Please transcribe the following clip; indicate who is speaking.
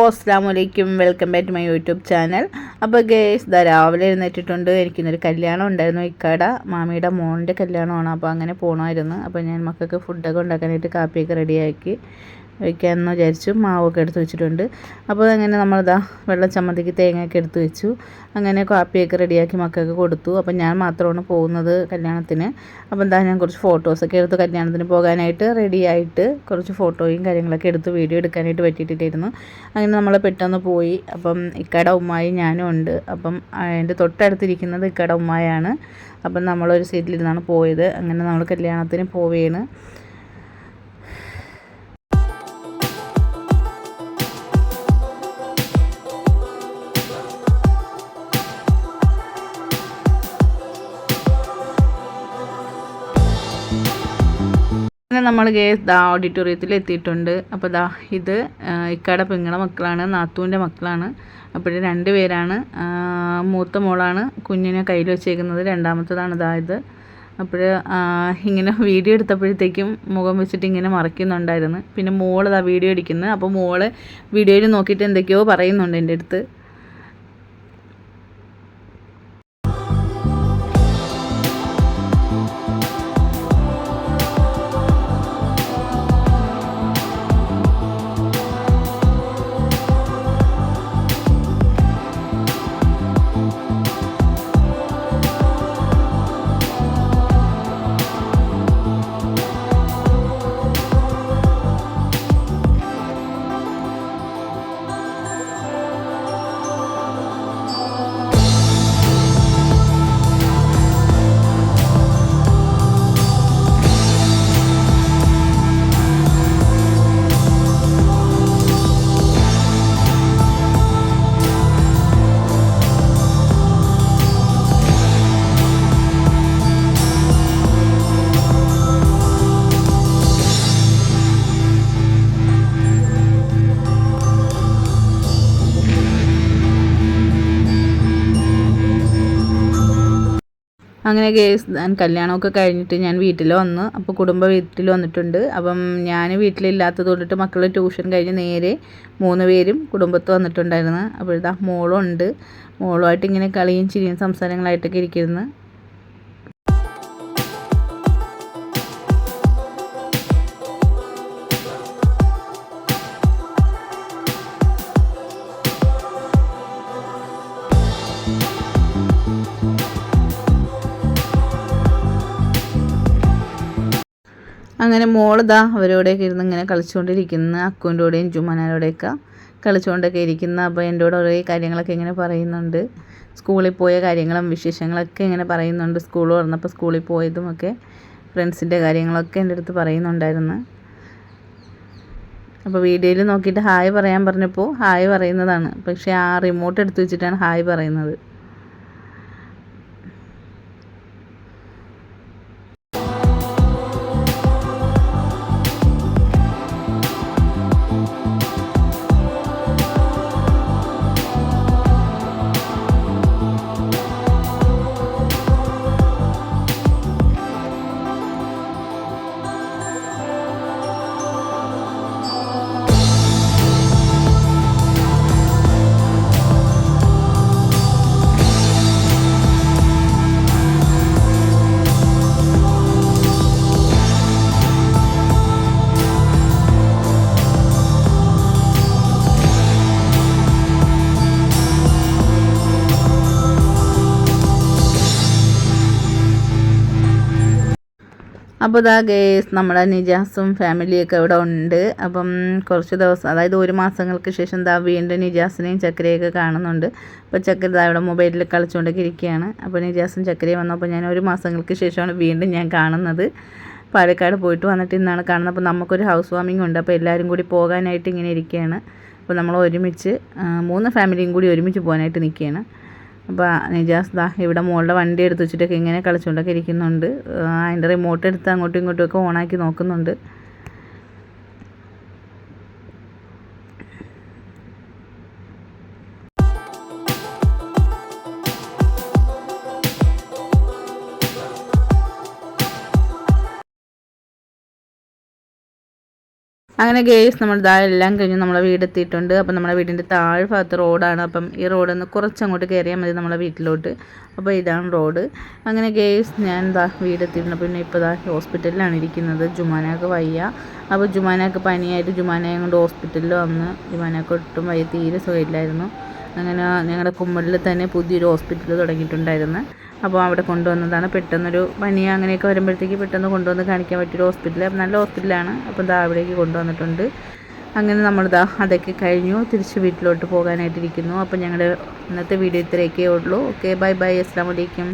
Speaker 1: അസ്സലാമു അലൈക്കും. Welcome back to my YouTube channel. അപ്പോൾ ഗേസ് രാവിലെ എഴുന്നേറ്റിട്ടുണ്ട്. എനിക്കിന്നൊരു കല്യാണം ഉണ്ടായിരുന്നു. ഇക്കാടെ മാമിയുടെ മോൻ്റെ കല്യാണമാണ്. അപ്പോൾ അങ്ങനെ പോകണമായിരുന്നു. അപ്പോൾ ഞാൻ മക്കൾക്ക് ഫുഡൊക്കെ ഉണ്ടാക്കാനായിട്ട് കാപ്പിയൊക്കെ റെഡിയാക്കി വയ്ക്കാമെന്ന് വിചാരിച്ചു. മാവൊക്കെ എടുത്ത് വെച്ചിട്ടുണ്ട്. അപ്പോൾ അങ്ങനെ നമ്മളിതാ വെള്ള ചമ്മന്തിക്ക് തേങ്ങയൊക്കെ എടുത്ത് വെച്ചു. അങ്ങനെ കാപ്പിയൊക്കെ റെഡിയാക്കി മക്കൾക്ക് കൊടുത്തു. അപ്പം ഞാൻ മാത്രമാണ് പോകുന്നത് കല്യാണത്തിന്. അപ്പോൾ എന്താ ഞാൻ കുറച്ച് ഫോട്ടോസൊക്കെ എടുത്ത് കല്യാണത്തിന് പോകാനായിട്ട് റെഡിയായിട്ട് കുറച്ച് ഫോട്ടോയും കാര്യങ്ങളൊക്കെ എടുത്ത് വീഡിയോ എടുക്കാനായിട്ട് പറ്റിയിട്ടില്ലായിരുന്നു. അങ്ങനെ നമ്മൾ പെട്ടെന്ന് പോയി. അപ്പം ഇക്കടെ ഉമ്മായി ഞാനും ഉണ്ട്. അപ്പം എൻ്റെ തൊട്ടടുത്തിരിക്കുന്നത് ഇക്കടെ ഉമ്മായാണ്. അപ്പം നമ്മളൊരു സീറ്റിലിരുന്നാണ് പോയത്. അങ്ങനെ നമ്മൾ കല്യാണത്തിന് പോവുകയാണ്. നമ്മൾ ഓഡിറ്റോറിയത്തിൽ എത്തിയിട്ടുണ്ട്. അപ്പോൾ ഇത് ഇക്കാടെ പെങ്ങളെ മക്കളാണ്, നാത്തൂൻ്റെ മക്കളാണ്. അപ്പോൾ 2 പേരാണ്. മൂത്ത മോളാണ് കുഞ്ഞിനെ കയ്യിൽ വെച്ചേക്കുന്നത്, രണ്ടാമത്തതാണ് ഇത്. അപ്പോൾ ഇങ്ങനെ വീഡിയോ എടുത്തപ്പോഴത്തേക്കും മുഖം വെച്ചിട്ട് ഇങ്ങനെ മറയ്ക്കുന്നുണ്ടായിരുന്നു. പിന്നെ മോള് വീഡിയോ എടുക്കുന്നത്. അപ്പോൾ മോള് വീഡിയോയിൽ നോക്കിയിട്ട് എന്തൊക്കെയോ പറയുന്നുണ്ട് എൻ്റെ അടുത്ത്. അങ്ങനെ ഞാൻ കല്യാണമൊക്കെ കഴിഞ്ഞിട്ട് ഞാൻ വീട്ടിൽ വന്നു. അപ്പോൾ കുടുംബ വീട്ടിൽ വന്നിട്ടുണ്ട്. അപ്പം ഞാൻ വീട്ടിലില്ലാത്തത് കൊണ്ടിട്ട് മക്കൾ ട്യൂഷൻ കഴിഞ്ഞ് നേരെ 3 പേരും കുടുംബത്ത് വന്നിട്ടുണ്ടായിരുന്നു. അപ്പോൾ മോളുണ്ട്. മോളുമായിട്ട് ഇങ്ങനെ കളിയും ചിരിയും സംസാരങ്ങളായിട്ടൊക്കെ ഇരിക്കുന്നു. അങ്ങനെ മോളിതാ അവരോടെയൊക്കെ ഇരുന്ന് ഇങ്ങനെ കളിച്ചുകൊണ്ടിരിക്കുന്ന, അക്കുവിൻ്റെ കൂടെയും ജുമാനോടെയൊക്കെ കളിച്ചുകൊണ്ടൊക്കെ ഇരിക്കുന്ന. അപ്പോൾ എൻ്റെ കൂടെ ഓരോ കാര്യങ്ങളൊക്കെ ഇങ്ങനെ പറയുന്നുണ്ട്. സ്കൂളിൽ പോയ കാര്യങ്ങളും വിശേഷങ്ങളൊക്കെ ഇങ്ങനെ പറയുന്നുണ്ട്. സ്കൂൾ തുറന്നപ്പോൾ സ്കൂളിൽ പോയതുമൊക്കെ ഫ്രണ്ട്സിൻ്റെ കാര്യങ്ങളൊക്കെ എൻ്റെ അടുത്ത് പറയുന്നുണ്ടായിരുന്നു. അപ്പോൾ വീഡിയോയിൽ നോക്കിയിട്ട് ഹായ് പറയാൻ പറഞ്ഞപ്പോൾ ഹായ് പറയുന്നതാണ്. പക്ഷേ ആ റിമോട്ട് എടുത്ത് വെച്ചിട്ടാണ് ഹായ് പറയുന്നത്. അപ്പോൾ ഗേസ് നമ്മുടെ നിജാസും ഫാമിലിയൊക്കെ ഇവിടെ ഉണ്ട്. അപ്പം കുറച്ച് ദിവസം, അതായത് 1 മാസങ്ങൾക്ക് ശേഷം വീണ്ടും നിജാസിനെയും ചക്കരയൊക്കെ കാണുന്നുണ്ട്. അപ്പോൾ ചക്കര ഇവിടെ മൊബൈലിൽ കളിച്ചുകൊണ്ടൊക്കെ ഇരിക്കുകയാണ്. അപ്പോൾ നിജാസും ചക്കരയും വന്നപ്പോൾ ഞാൻ 1 മാസങ്ങൾക്ക് ശേഷമാണ് വീണ്ടും ഞാൻ കാണുന്നത്. പാലക്കാട് പോയിട്ട് വന്നിട്ട് ഇന്നാണ് കാണുന്നത്. അപ്പോൾ നമുക്കൊരു ഹൗസ് വാമിംഗ് ഉണ്ട്. അപ്പോൾ എല്ലാവരും കൂടി പോകാനായിട്ട് ഇങ്ങനെ ഇരിക്കുകയാണ്. അപ്പോൾ നമ്മൾ ഒരുമിച്ച് 3 ഫാമിലിയും കൂടി ഒരുമിച്ച് പോകാനായിട്ട് നിൽക്കുകയാണ്. അപ്പോൾ നിജാസ് ഇവിടെ മോളുടെ വണ്ടി എടുത്ത് വെച്ചിട്ടൊക്കെ ഇങ്ങനെ കളിച്ചുകൊണ്ടൊക്കെ ഇരിക്കുന്നുണ്ട്. അതിൻ്റെ റിമോട്ട് എടുത്ത് അങ്ങോട്ടും ഇങ്ങോട്ടുമൊക്കെ ഓണാക്കി നോക്കുന്നുണ്ട്. അങ്ങനെ ഗേസ് നമ്മൾ എല്ലാം കഴിഞ്ഞ് നമ്മളെ വീടെത്തിയിട്ടുണ്ട്. അപ്പം നമ്മുടെ വീടിൻ്റെ താഴ്ഭാഗത്ത് റോഡാണ്. അപ്പം ഈ റോഡിൽ നിന്ന് കുറച്ചങ്ങോട്ട് കയറിയാൽ മതി നമ്മളെ വീട്ടിലോട്ട്. അപ്പോൾ ഇതാണ് റോഡ്. അങ്ങനെ ഗേസ് ഞാൻ വീടെത്തിയിട്ടുണ്ട്. പിന്നെ ഇപ്പോൾ ഹോസ്പിറ്റലിലാണ് ഇരിക്കുന്നത്. ജുമാനക്ക് വയ്യ. അപ്പോൾ ജുമാനക്ക് പനിയായിട്ട് ജുമാനയെ കൊണ്ട് ഹോസ്പിറ്റലിൽ വന്ന് ജുമാനക്ക് ഒട്ടും വയ്യ, തീരെ സുഖമില്ലായിരുന്നു. അങ്ങനെ ഞങ്ങളുടെ കുമ്മലിൽ തന്നെ പുതിയൊരു ഹോസ്പിറ്റൽ തുടങ്ങിയിട്ടുണ്ടായിരുന്നു. അപ്പോൾ അവിടെ കൊണ്ടുവന്നതാണ്. പെട്ടെന്നൊരു പനി അങ്ങനെയൊക്കെ വരുമ്പോഴത്തേക്ക് പെട്ടെന്ന് കൊണ്ടുവന്ന് കാണിക്കാൻ പറ്റിയൊരു ഹോസ്പിറ്റൽ, നല്ല ഹോസ്പിറ്റലാണ്. അപ്പോൾ അവിടേക്ക് കൊണ്ടുവന്നിട്ടുണ്ട്. അങ്ങനെ നമ്മൾ അതൊക്കെ കഴിഞ്ഞു തിരിച്ച് വീട്ടിലോട്ട് പോകാനായിട്ടിരിക്കുന്നു. അപ്പോൾ ഞങ്ങളുടെ ഇന്നത്തെ വീഡിയോ ഇത്രയൊക്കെ ഉള്ളൂ. ഓക്കെ, ബൈ ബൈ, അസ്സലാമു അലൈക്കും.